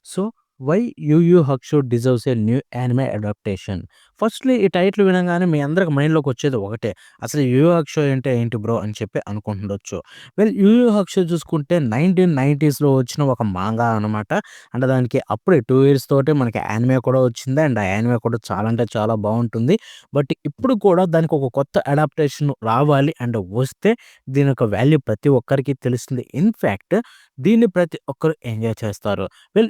So, why 'yu yu Hakusho' deserves a new anime adaptation. Firstly ఈ title వినంగానే మీ అందరికి మైండ్‌లోకొచ్చేది ఒకటే. అసలు 'yu yu హక్షో' అంటే ఏంటి బ్రో అని చెప్పి అనుకుంటుండొచ్చు. 'yu yu హక్షో' చూసుకుంటే 1990స్‌లో వచ్చిన ఒక మాంగా అనమాట. అండ్ దానికి అప్పుడే 2 ఇయర్స్ తోటే మనకి యానిమే కూడా వచ్చింది. అండ్ ఆ యానిమే కూడా చాలా అంటే చాలా బావుంటుంది. బట్ ఇప్పుడు కూడా దానికి ఒక కొత్త అడాప్టేషన్ రావాలి అండ్ వస్తే దీని యొక్క వాల్యూ ప్రతి ఒక్కరికి తెలుస్తుంది. ఇన్‌ఫాక్ట్ దీన్ని ప్రతి ఒక్కరు ఎంజాయ్ చేస్తారు.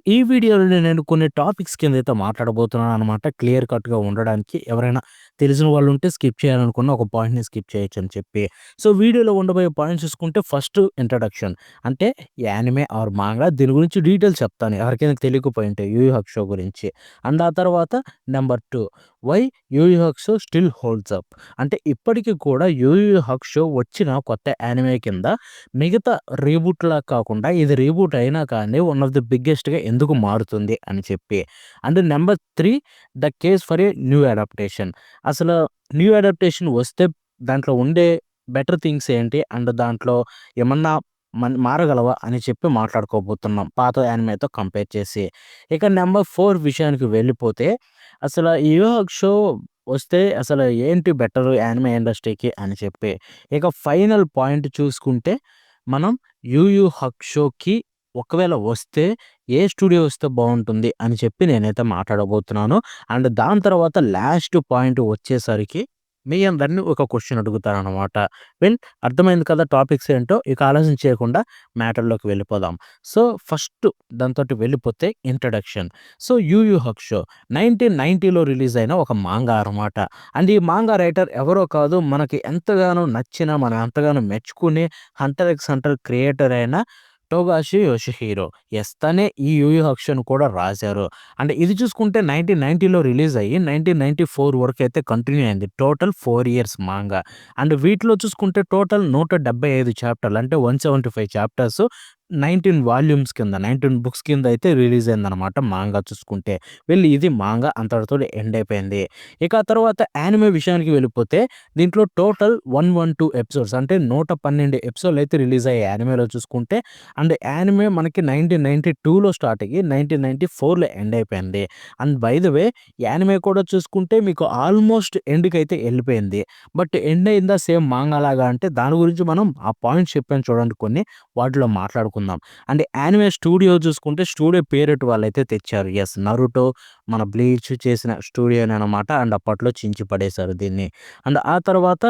ఈ వీడియోలో నేను కొన్ని టాపిక్స్ కిందైతే మాట్లాడబోతున్నాననమాట. క్లియర్ కట్‌గా ఉండడానికి. ఎవరైనా తెలిసిన వాళ్ళుంటే స్కిప్ చేయాలనుకున్న ఒక పాయింట్‌ని స్కిప్ చేయొచ్చని చెప్పి. సో, వీడియోలో ఉండబోయే పాయింట్స్ చూసుకుంటే ఫస్ట్ ఇంట్రడక్షన్. అంటే యానిమే ఆర్ మాంగా దీని గురించి డీటెయిల్స్ చెప్తాను. ఎవరికైనా తెలియకపోయుంటే 'యూ యూ హక్షో' గురించి. అండ్ ఆ తర్వాత number 2 why 'Yu Yu Hakusho' still holds up. అంటే ఇప్పటికి కూడా 'యూ యూ హక్షో' వచ్చిన కొత్త యానిమే కింద మిగతా రీబూట్‌లా కాకుండా ఇది రీబూట్ అయినా కానీ వన్ ఆఫ్ ది బిగ్గెస్ట్‌గా ఎందుకు మారుతుంది అని చెప్పి. And number 3 the case for a new adaptation. అసలు న్యూ అడాప్టేషన్ వస్తే దాంట్లో ఉండే బెటర్ థింగ్స్ ఏంటి? అండ్ దాంట్లో ఏమన్నా మారగలవా అని చెప్పి మాట్లాడుకోబోతున్నాం. పాత యానిమేతో కంపేర్ చేసి. ఇక నంబర్ 4 విషయానికి వెళ్ళిపోతే అసల ఈ 'yu షో' వస్తే అసలు ఏంటి బెటరు యానిమే ఇండస్ట్రీకి అని చెప్పి. ఇక ఫైనల్ పాయింట్ చూసుకుంటే మనం 'యూ యూ హక్షో'కి ఒకవేళ వస్తే ఏ స్టూడియో వస్తే బావుంటుంది అని చెప్పి నేనైతే మాట్లాడబోతున్నాను. అండ్ దాని తర్వాత లాస్ట్ పాయింట్ వచ్చేసరికి మీ అందరిని ఒక క్వెషన్ అడుగుతాననమాట. వెల్ అర్థమైంది కదా టాపిక్స్ ఏంటో. ఇక ఆలస్యం చేయకుండా మ్యాటర్‌లోకి వెళ్ళిపోదాం. సో, ఫస్ట్ దానితోటి వెళ్ళిపోతే introduction. So, 'Yu Yu Hakusho' 1990లో రిలీజ్ అయిన ఒక మాంగా అనమాట. అండ్ ఈ మాంగా రైటర్ ఎవరో కాదు మనకి ఎంతగానో నచ్చిన, మనం ఎంతగానో మెచ్చుకునే 'హంటర్ ఎక్స్ హంటర్' క్రియేటర్ అయిన టోగాషి యోషిహిరో. యెస్ తనే ఈ 'యూ యూ హక్షో'ని కూడా రాశారు. అండ్ ఇది చూసుకుంటే 1990లో రిలీజ్ అయ్యి 1994 వరకైతే కంటిన్యూ అయింది. Total 4 years manga. అండ్ వీటిలో చూసుకుంటే టోటల్ 175 చాప్టర్లు అంటే 175 చాప్టర్స్ 19 వాల్యూమ్స్ కింద 19 బుక్స్ కింద అయితే రిలీజ్ అయిందనమాట మాంగా చూసుకుంటే. ఇది మాంగా అంతటితో ఎండ్ అయిపోయింది. ఇక ఆ తర్వాత యానిమే విషయానికి వెళ్ళిపోతే దీంట్లో టోటల్ 112 ఎపిసోడ్స్ అంటే 112 ఎపిసోడ్‌లు అయితే రిలీజ్ అయ్యాయి యానిమేలో చూసుకుంటే. అండ్ యానిమే మనకి 1992లో స్టార్ట్ అయ్యి 1994లో ఎండ్ అయిపోయింది. And by the way anime కూడా చూసుకుంటే మీకు ఆల్మోస్ట్ ఎండ్‌కైతే ఎళ్ళిపోయింది. బట్ ఎండ్ అయిందా సేమ్ మాంగా లాగా అంటే దాని గురించి మనం ఆ పాయింట్స్ చెప్పాను చూడండి కొన్ని వాటిలో మాట్లాడుకుందాం. అండ్ యానిమే స్టూడియో చూసుకుంటే స్టూడియో పేరటి వాళ్ళైతే తెచ్చారు. యెస్ 'నరుటో' మన 'బ్లీచ్' చేసిన స్టూడియోనే అనమాట. అండ్ అప్పట్లో చించి పడేశారు దీన్ని. అండ్ ఆ తర్వాత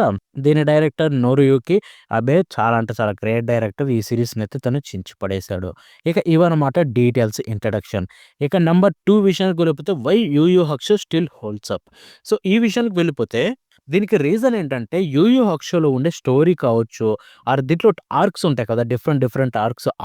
దీని డైరెక్టర్ 'నోబుయుకి అబే' చాలా అంటే చాలా గ్రేట్ డైరెక్టర్. ఈ సీరీస్‌నైతే తను చించి పడేశాడు. ఇక ఇవన్నమాట డీటెయిల్స్ ఇంట్రడక్షన్. ఇక నంబర్ 2 విషయానికి వెళ్ళిపోతే why 'Yu Yu Hakusho' still holds up. So, ఈ విషయానికి వెళ్ళిపోతే దీనికి రీజన్ ఏంటంటే 'యూ యూ హక్షో'లో ఉండే స్టోరీ కావచ్చు, ఆర్ దీంట్లో ఆర్క్స్ ఉంటాయి కదా! డిఫరెంట్ డిఫరెంట్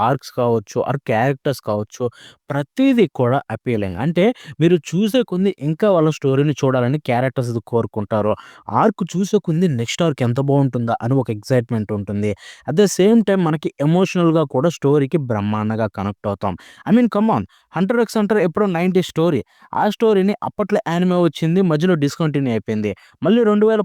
ఆర్క్స్ కావచ్చు, ఆర్ క్యారెక్టర్స్ కావచ్చు, ప్రతీది కూడా అపీలింగ్. అంటే మీరు చూసే కొంది ఇంకా వాళ్ళ స్టోరీని చూడాలని క్యారెక్టర్స్‌ది కోరుకుంటారు. ఆర్క్ చూసే కొంది నెక్స్ట్ ఆర్క్ ఎంత బావుంటుందా అని ఒక ఎక్సైట్‌మెంట్ ఉంటుంది. అట్ ద సేమ్ టైమ్ మనకి ఎమోషనల్‌గా కూడా స్టోరీకి బ్రహ్మాండంగా కనెక్ట్ అవుతాం. I mean come on 'Hunter x Hunter' ఎప్పుడో 90 స్టోరీ. ఆ స్టోరీని అప్పట్లో యానిమే వచ్చింది. మధ్యలో డిస్కంటిన్యూ అయిపోయింది. మళ్ళీ 2011లో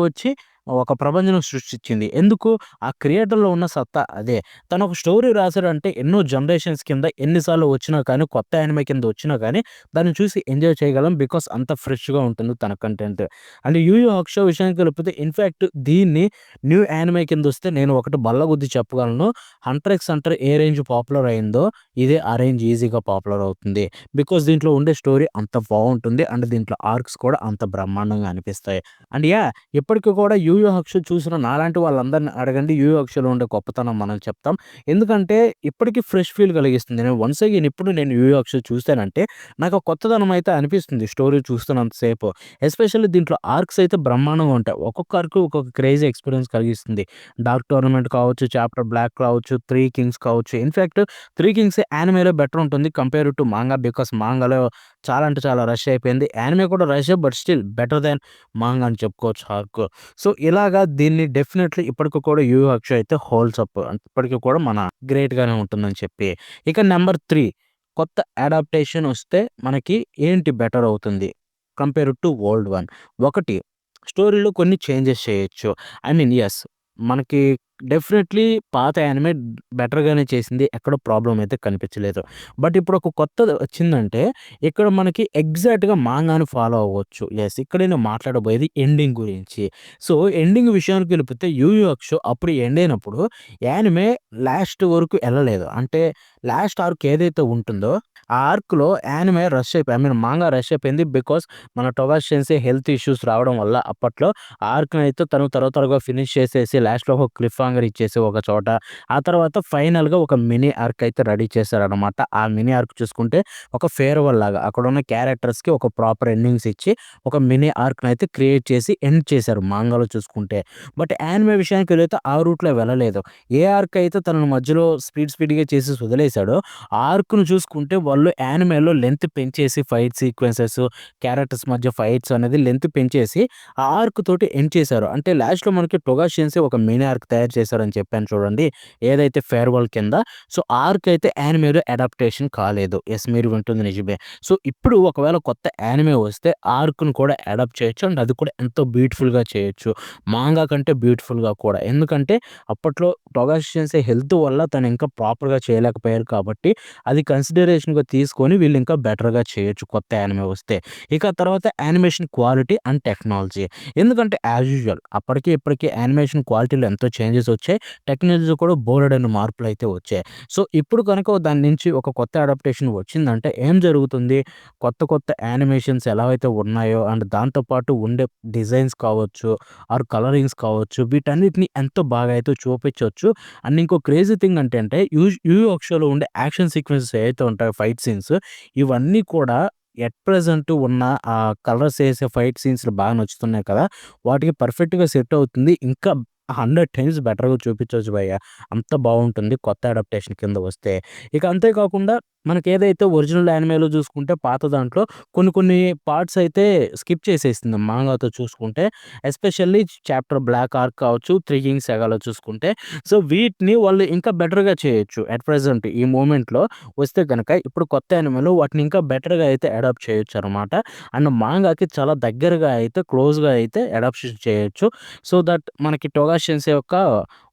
వచ్చి ఒక ప్రపంచం సృష్టించింది. ఎందుకు? ఆ క్రియేటర్‌లో ఉన్న సత్తా అదే. తను ఒక స్టోరీ రాసాడంటే ఎన్నో జనరేషన్స్ కింద ఎన్ని సార్లు వచ్చినా కానీ, కొత్త యానిమే కింద వచ్చినా కానీ, దాన్ని చూసి ఎంజాయ్ చేయగలం. బికాస్ అంత ఫ్రెష్‌గా ఉంటుంది తన కంటెంట్. అండ్ 'యూ యూ హక్షో' విషయానికి వెళ్ళిపోతే ఇన్‌ఫాక్ట్ దీన్ని న్యూ యానిమే కిందొస్తే నేను ఒకటి బల్లగుద్ది చెప్పగలను. 'హంటర్ ఎక్స్ హంటర్' ఏ రేంజ్ పాపులర్ అయిందో, ఇదే ఆ రేంజ్ ఈజీగా పాపులర్ అవుతుంది. బికాస్ దీంట్లో ఉండే స్టోరీ అంత బావుంటుంది. అండ్ దీంట్లో ఆర్క్స్ కూడా అంత బ్రహ్మాండంగా అనిపిస్తాయి. అండ్ ఇప్పటికి కూడా 'యూ యూ హక్షో' చూసిన నాలాంటి వాళ్ళందరిని అడగండి 'యూ యూ హక్షో'లో ఉండే గొప్పతనం మనం చెప్తాం. ఎందుకంటే ఇప్పటికి ఫ్రెష్ ఫీల్ కలిగిస్తుంది. నేను వన్స్ అగైన్ ఇప్పుడు నేను 'యూ యూ హక్షో' చూసానంటే నాకు ఆ కొత్తదనం అయితే అనిపిస్తుంది స్టోరీ చూస్తున్నంత సేపు. ఎస్పెషల్లీ దీంట్లో ఆర్క్స్ అయితే బ్రహ్మాండంగా ఉంటాయి. ఒక్కొక్క ఆర్క్ ఒక్కొక్క క్రేజీ ఎక్స్‌పీరియన్స్ కలిగిస్తుంది. డార్క్ టోర్నమెంట్ కావచ్చు, చాప్టర్ బ్లాక్ కావచ్చు, 3 కింగ్స్ కావచ్చు. ఇన్‌ఫాక్ట్ 3 కింగ్స్ యానిమేలో బెటర్ ఉంటుంది కంపేర్ టు మాంగా. బికాస్ మాంగాలో చాలా అంటే చాలా రష్ అయిపోయింది. యానిమే కూడా రషే but still better than manga అని చెప్పుకోవచ్చు ఆర్క్. సో, ఇలాగా దీన్ని డెఫినైట్‌లీ ఇప్పటికి కూడా 'యూ యూ హక్షో' అయితే హోల్డ్స్ అప్. ఇప్పటికి కూడా మన గ్రేట్‌గానే ఉంటుందని చెప్పి. ఇక నంబర్ 3 కొత్త అడాప్టేషన్ వస్తే మనకి ఏంటి బెటర్ అవుతుంది కంపేర్ టు ఓల్డ్ వన్. ఒకటి స్టోరీలో కొన్ని చేంజెస్ చేయొచ్చు. ఐ మీన్ యెస్ మనకి డెఫినెట్‌లీ పాత యానిమే బెటర్‌గానే చేసింది. ఎక్కడ ప్రాబ్లమ్ అయితే కనిపించలేదు. బట్ ఇప్పుడు ఒక కొత్తది వచ్చిందంటే ఇక్కడ మనకి ఎగ్జాక్ట్‌గా మాంగాని ఫాలో అవ్వచ్చు. యెస్. ఇక్కడ నేను మాట్లాడబోయేది ఎండింగ్ గురించి. సో, ఎండింగ్ విషయానికి వెళ్ళిపోతే 'యూ యూ హక్షో' అప్పుడు ఎండ్ అయినప్పుడు యానిమే లాస్ట్ వరకు ఎళ్ళలేదు. అంటే లాస్ట్ ఆర్క్ ఏదైతే ఉంటుందో ఆ ఆర్క్‌లో యానిమే రష్ అయిపోయి ఐ మీన్ మాంగా రష్ అయిపోయింది. బికాజ్ మన 'టొగాషి సెన్సై' హెల్త్ ఇష్యూస్ రావడం వల్ల అప్పట్లో ఆ ఆర్క్‌నైతే తను త్వరగా ఫినిష్ చేసేసి లాస్ట్‌లో ఒక క్లిఫ్ హాంగర్ ఇచ్చేసి ఒక చోట, ఆ తర్వాత ఫైనల్‌గా ఒక మినీ ఆర్క్ అయితే రెడీ చేశారనమాట. ఆ మినీ ఆర్క్ చూసుకుంటే ఒక ఫేర్‌వెల్ లాగా అక్కడున్న క్యారెక్టర్స్‌కి ఒక ప్రాపర్ ఎండింగ్స్ ఇచ్చి, ఒక మినీ ఆర్క్‌నైతే క్రియేట్ చేసి ఎండ్ చేశారు మాంగాలో చూసుకుంటే. బట్ యానిమే విషయానికెళ్ళితే ఆ రూట్‌లో వెళ్ళలేదు. ఏ ఆర్క్ అయితే తనను మధ్యలో స్పీడ్‌గా చేసేసి వదిలేసాడో, ఆ ఆర్క్‌ను చూసుకుంటే వాళ్ళు యానిమేలో లెంత్ పెంచేసి ఫైట్ సీక్వెన్సెస్, క్యారెక్టర్స్ మధ్య ఫైట్స్ అనేది లెంత్ పెంచేసి ఆ ఆర్క్ తోటి ఎండ్ చేశారు. అంటే లాస్ట్‌లో మనకి 'టొగాషి సెన్సై' ఒక మినీ ఆర్క్ తయారు చేశారని చెప్పాను చూడండి. ఏదైతే ఫేర్‌వెల్ కింద. సో, ఆర్క్ అయితే యానిమేలో అడాప్టేషన్ కాలేదు. యెస్, మీరు వింటుంది నిజమే. సో, ఇప్పుడు ఒకవేళ కొత్త యానిమే వస్తే ఆర్క్‌ను కూడా అడాప్ట్ చేయొచ్చు. అండ్ అది కూడా ఎంతో బ్యూటిఫుల్‌గా చేయొచ్చు. మాంగా కంటే బ్యూటిఫుల్‌గా కూడా. ఎందుకంటే అప్పట్లో 'టొగాషి సెన్సై' హెల్త్ వల్ల తను ఇంకా ప్రాపర్‌గా చేయలేకపోయారు కాబట్టి అది కన్సిడరేషన్‌గా తీసుకొని వీళ్ళు ఇంకా బెటర్‌గా చేయొచ్చు కొత్త యానిమే వస్తే. ఇక తర్వాత యానిమేషన్ క్వాలిటీ అండ్ టెక్నాలజీ. ఎందుకంటే యాజ్ యూజువల్ అప్పటికి ఇప్పటికి యానిమేషన్ క్వాలిటీలో ఎంతో చేంజెస్ వచ్చాయి. టెక్నాలజీ కూడా బోలెడన్ని మార్పులైతే వచ్చాయి. సో, ఇప్పుడు కనుక దాని నుంచి ఒక కొత్త అడాప్టేషన్ వచ్చిందంటే ఏం జరుగుతుంది? కొత్త యానిమేషన్స్ ఎలా అయితే ఉన్నాయో అండ్ దాంతో పాటు ఉండే డిజైన్స్ కావచ్చు, ఆర్ కలరింగ్స్ కావచ్చు, వీటన్నిటిని ఎంతో బాగా అయితే చూపించొచ్చు. అండ్ ఇంకో క్రేజీ థింగ్ అంటే యూ యూ హక్షోలో ఉండే యాక్షన్ సీక్వెన్సెస్ ఏవైతే ఉంటాయో ఫైట్ సీన్స్, ఇవన్నీ కూడా ఎట్ ప్రెజెంట్ ఉన్న కలర్స్ ఏసే ఫైట్ సీన్స్‌లు బాగా నచ్చుతున్నాయి కదా! వాటికి పర్ఫెక్ట్‌గా సెట్ అవుతుంది. ఇంకా 100 టైమ్స్ బెటర్‌గా చూపించొచ్చు భయ్య. అంత బావుంటుంది కొత్త అడాప్టేషన్ కింద వస్తే. ఇక అంతే కాకుండా మనకేదైతే ఒరిజినల్ యానిమేలో చూసుకుంటే పాత దాంట్లో కొన్ని పార్ట్స్ అయితే స్కిప్ చేసేసింది మాంగాతో చూసుకుంటే. ఎస్పెషల్లీ చాప్టర్ బ్లాక్ ఆర్క్ కావచ్చు, 'త్రీ కింగ్స్ సాగాలో' చూసుకుంటే. సో, వీటిని వాళ్ళు ఇంకా బెటర్‌గా చేయొచ్చు. ఎట్ ప్రెజెంట్ ఈ మూమెంట్‌లో వస్తే గనక ఇప్పుడు కొత్త యానిమేలో వాటిని ఇంకా బెటర్‌గా అయితే అడాప్ట్ చేయొచ్చనమాట. అండ్ మాంగాకి చాలా దగ్గరగా అయితే క్లోజ్‌గా అయితే అడాప్షన్ చేయొచ్చు. సో దట్ మనకి 'టొగాషి సెన్సై' యొక్క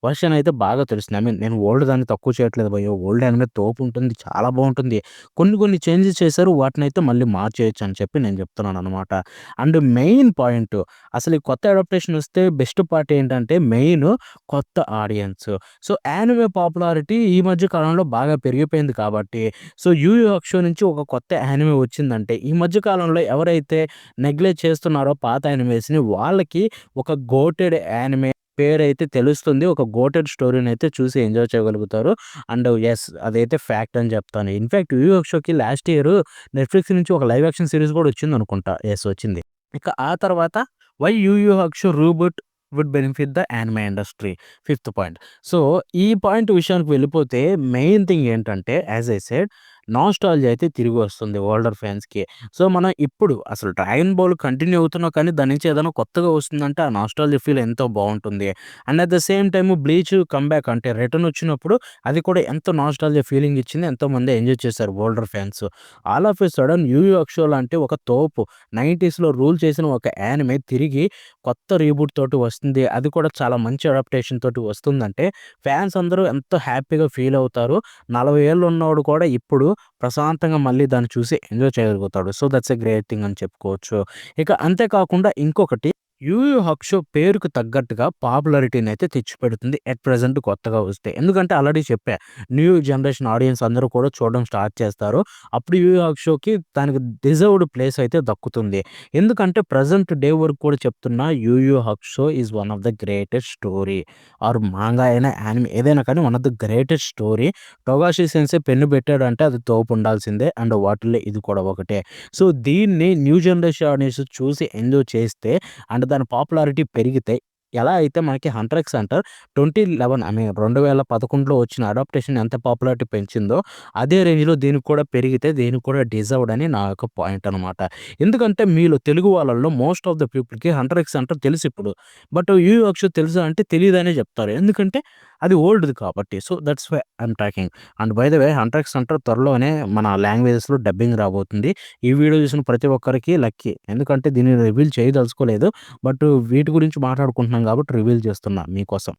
వర్షన్ అయితే బాగా తెలుస్తుంది. ఐ మీన్ నేను ఓల్డ్ దాన్ని తక్కువ చేయట్లేదు భయ్యా. ఓల్డ్ యానిమే తోపుంటుంది. చాలా బావుంటుంది. కొన్ని చేంజెస్ చేశారు. వాటినైతే మళ్ళీ మార్చేయొచ్చు అని చెప్పి నేను చెప్తున్నాననమాట. అండ్ మెయిన్ పాయింట్ అసలు ఈ కొత్త అడాప్టేషన్ వస్తే బెస్ట్ పార్ట్ ఏంటంటే మెయిన్ కొత్త ఆడియన్స్. సో, యానిమే పాపులారిటీ ఈ మధ్య కాలంలో బాగా పెరిగిపోయింది కాబట్టి, సో, 'యూ యూ హక్షో' నుంచి ఒక కొత్త యానిమే వచ్చిందంటే, ఈ మధ్య కాలంలో ఎవరైతే నెగ్లెక్ట్ చేస్తున్నారో పాత యానిమేస్‌ని వాళ్ళకి ఒక గోటెడ్ యానిమే పేరైతే తెలుస్తుంది. ఒక గోటెడ్ స్టోరీనైతే చూసి ఎంజాయ్ చేయగలుగుతారు. అండ్ యెస్, అదైతే ఫ్యాక్ట్ అని చెప్తాను. ఇన్‌ఫాక్ట్ 'యూ యూ హక్షో'కి లాస్ట్ ఇయర్ నెట్‌ఫ్లిక్స్ నుంచి ఒక లైవ్ యాక్షన్ సీరీస్ కూడా వచ్చిందనుకుంటా. యెస్, వచ్చింది. ఇక ఆ తర్వాత 'why Yu Yu Hakusho reboot would benefit the anime industry' fifth point. So, ఈ పాయింట్ విషయానికి వెళ్ళిపోతే మెయిన్ థింగ్ ఏంటంటే యాస్ ఐ సెడ్ నాస్టాల్జియా అయితే తిరిగి వస్తుంది ఓల్డర్ ఫ్యాన్స్‌కి. సో, మనం ఇప్పుడు అసలు 'డ్రాగన్ బాల్' కంటిన్యూ అవుతున్నా కానీ దాని నుంచి ఏదైనా కొత్తగా వస్తుందంటే ఆ నాస్టాల్జియా ఫీల్ ఎంతో బావుంటుంది. And at the same time 'bleach' comeback అంటే రిటర్న్ వచ్చినప్పుడు అది కూడా ఎంతో నాస్టాల్జియా ఫీలింగ్ ఇచ్చింది. ఎంతోమంది ఎంజాయ్ చేశారు older fans. All of a sudden 'Yu Yu Hakusho' లాంటి ఒక తోపు 90స్‌లో రూల్ చేసిన ఒక యానిమే తిరిగి కొత్త రీబూట్ తోటి వస్తుంది. అది కూడా చాలా మంచి అడాప్టేషన్ తోటి వస్తుందంటే ఫ్యాన్స్ అందరూ ఎంతో హ్యాపీగా ఫీల్ అవుతారు. 40 ఏళ్ళు ఉన్నోడు కూడా ఇప్పుడు ప్రశాంతంగా మళ్ళీ దాన్ని చూసి ఎంజాయ్ చేయగలుగుతాడు. So, that's a great thing అని చెప్పుకోవచ్చు. ఇక అంతే కాకుండా ఇంకొకటి 'యూ యూ హక్షో' పేరుకు తగ్గట్టుగా పాపులారిటీనైతే తెచ్చిపెడుతుంది ఎట్ ప్రెజెంట్ కొత్తగా వస్తే. ఎందుకంటే ఆల్రెడీ చెప్పా. న్యూ జనరేషన్ ఆడియన్స్ అందరూ కూడా చూడడం స్టార్ట్ చేస్తారు. అప్పుడు 'యూ యూ హక్షో'కి దానికి డిజర్వ్డ్ ప్లేస్ అయితే దక్కుతుంది. ఎందుకంటే ప్రెజెంట్ డే వరకు కూడా చెప్తున్నా 'Yu Yu Hakusho' is one of the greatest story or manga అయినా, యానిమే ఏదైనా కానీ one of the greatest story. 'Togashi sensei' pen పెట్టాడంటే అది తోపు ఉండాల్సిందే. అండ్ వాటిల్లో ఇది కూడా ఒకటే. సో, దీన్ని న్యూ జనరేషన్ ఆడియన్స్ చూసి ఎంజాయ్ చేస్తే అండ్ దాని పాపులారిటీ పెరిగితే ఎలా అయితే మనకి 'Hunter x Hunter' 2011 I mean 2011లో వచ్చిన అడాప్టేషన్ ఎంత పాపులారిటీ పెంచిందో అదే రేంజ్‌లో దీనికి కూడా పెరిగితే దీనికి కూడా డిజర్వ్డ్ అని నా యొక్క పాయింట్ అనమాట. ఎందుకంటే మీలో తెలుగు వాళ్ళలో మోస్ట్ ఆఫ్ ద పీపుల్‌కి 'హంటర్ ఎక్స్ హంటర్' తెలుసిప్పుడు. బట్ 'యూ యూ హక్షో' తెలుసా అంటే తెలీదనే చెప్తారు. ఎందుకంటే అది ఓల్డ్‌ది కాబట్టి. సో, that's why I am talking. And by the way 'Hunter x Hunter' త్వరలోనే మన లాంగ్వేజెస్‌లో డబ్బింగ్ రాబోతుంది. ఈ వీడియో చూసిన ప్రతి ఒక్కరికి లక్కీ. ఎందుకంటే దీన్ని రివీల్ చేయదలుచుకోలేదు. బట్ వీటి గురించి మాట్లాడుకుంటున్నాం కాబట్టి రివీల్ చేస్తున్నా మీకోసం.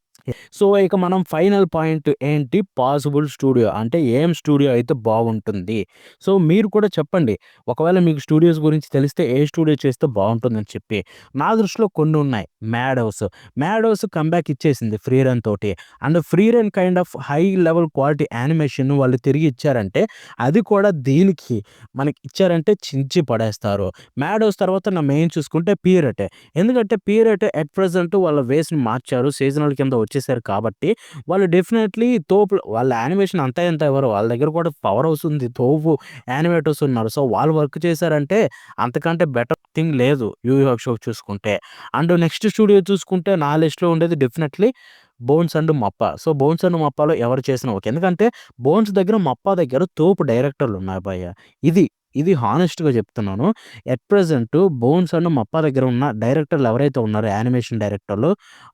సో, ఇక మనం ఫైనల్ పాయింట్ ఏంటి? Possible studio. అంటే ఏం స్టూడియో అయితే బావుంటుంది? సో, మీరు కూడా చెప్పండి. ఒకవేళ మీకు స్టూడియోస్ గురించి తెలిస్తే ఏ స్టూడియో చేస్తే బావుంటుందని చెప్పి. నా దృష్టిలో కొన్నున్నాయి. 'Madhouse'. 'Madhouse' comeback ఇచ్చేసింది ఫ్రీ రన్ తోటి. And free run kind of high level quality animation వాళ్ళు తిరిగి ఇచ్చారంటే, అది కూడా దీనికి మనకి ఇచ్చారంటే చించి పడేస్తారు. 'మ్యాడ్ హౌస్' తర్వాత నా మెయిన్ చూసుకుంటే 'పీరట్'. ఎందుకంటే 'పీరట్' ఎట్ ప్రెజెంట్ వాళ్ళ వేస్‌ని మార్చారు. సీజనల్ కింద వచ్చేసారు కాబట్టి, వాళ్ళు డెఫినైట్‌లీ తోపులు వాళ్ళ యానిమేషన్ అంతా ఇంత ఇవ్వరు. వాళ్ళ దగ్గర కూడా పవర్ హౌస్ ఉంది. తోపు యానిమేటర్స్ ఉన్నారు. సో, వాళ్ళు వర్క్ చేశారంటే అంతకంటే బెటర్ థింగ్ లేదు 'yu yu hakusho' చూసుకుంటే. అండ్ నెక్స్ట్ స్టూడియో చూసుకుంటే నా లిస్ట్‌లో ఉండేది definitely 'Bones and MAPPA'. So, 'Bones and మప్పలో' ఎవరు చేసినా ఓకే. ఎందుకంటే 'బోన్స్' దగ్గర, 'మప్ప' దగ్గర తోపు డైరెక్టర్లున్నారు భయ్యా. ఇది, ఇది హానెస్ట్‌గా చెప్తున్నాను. ఎట్ ప్రెజెంట్ 'బోన్స్' అండ్ 'మప్ప' దగ్గర ఉన్న డైరెక్టర్లు ఎవరైతే ఉన్నారో యానిమేషన్ డైరెక్టర్లు,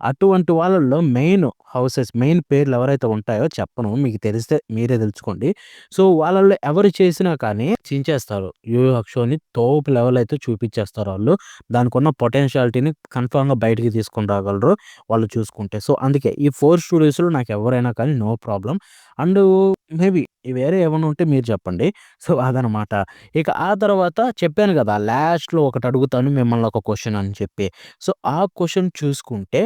అటువంటి వాళ్ళలో మెయిన్ హౌసెస్, మెయిన్ పేర్లు ఎవరైతే ఉంటాయో చెప్పను. మీకు తెలిస్తే మీరే తెలుసుకోండి. సో, వాళ్ళలో ఎవరు చేసినా కానీ చించేస్తారు. 'yu yu hakusho'ని తోపు లెవెల్ అయితే చూపిచ్చేస్తారు ఆళ్ళు. దానికున్న పొటెన్షియాలిటీని కన్ఫర్మ్‌గా బయటికి తీసుకొని రాగలరు వాళ్ళు చూసుకుంటే. సో, అందుకే ఈ 4 స్టూడియోస్‌లో నాకెవరైనా కానీ నో ప్రాబ్లమ్. అండ్ మేబీ వేరే ఏమన్నా ఉంటే మీరు చెప్పండి. సో, అదనమాట. ఇక ఆ తర్వాత చెప్పాను గదా! లాస్ట్‌లో ఒకటి అడుగుతాను మిమ్మల్ని ఒక క్వెషన్ అని చెప్పి. సో, ఆ క్వెషన్ చూసుకుంటే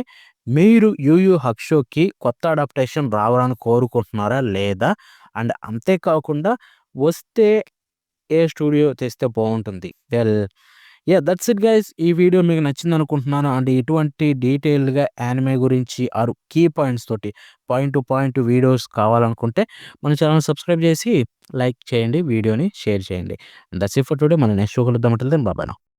మీరు 'యూ యూ హక్షోకి' కొత్త అడాప్టేషన్ రావాలని కోరుకుంటున్నారా? లేదా? అండ్ అంతే కాకుండా వస్తే ఏ స్టూడియో తెస్తే బావుంటుంది? యాహ్! That's it guys. ఈ వీడియో మీకు నచ్చిందనుకుంటున్నాను. అండ్ ఇటువంటి డీటెయిల్డ్‌గా యానిమే గురించి ఆర్ కీ పాయింట్స్ తోటి పాయింట్ టు పాయింట్ వీడియోస్ కావాలనుకుంటే మన ఛానెల్ సబ్స్క్రైబ్ చేసి లైక్ చేయండి. వీడియోని షేర్ చేయండి. That's it for today. మనం నెక్స్ట్ షో కలుద్దాం. Until then bye bye now.